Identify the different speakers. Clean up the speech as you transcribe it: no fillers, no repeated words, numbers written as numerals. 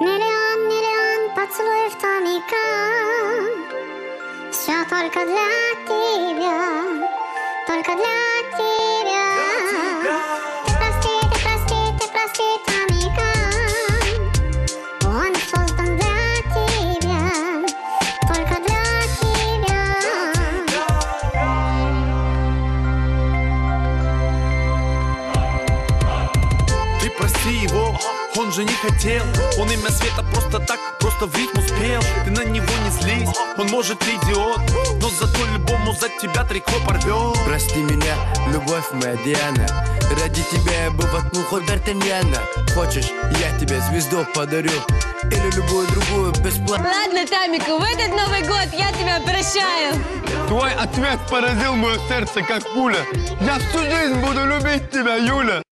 Speaker 1: Миллион поцелуев Томика, все только для тебя, только для тебя. Прости, Томика, он создан для тебя, только для тебя.
Speaker 2: Ты прости его, он же не хотел. Он имя Света просто так, просто в рифму спел. Ты на него не злись, он может идиот, но зато любому за тебя трико порвет.
Speaker 3: Прости меня, любовь моя Диана, ради тебя я бы воткнул хоть Д'Артаньяна. Хочешь, я тебе звезду подарю или любую другую бесплатно.
Speaker 4: Ладно, Тамика, в этот Новый год я тебя прощаю.
Speaker 5: Твой ответ поразил мое сердце, как пуля. Я всю жизнь буду любить тебя, Юля.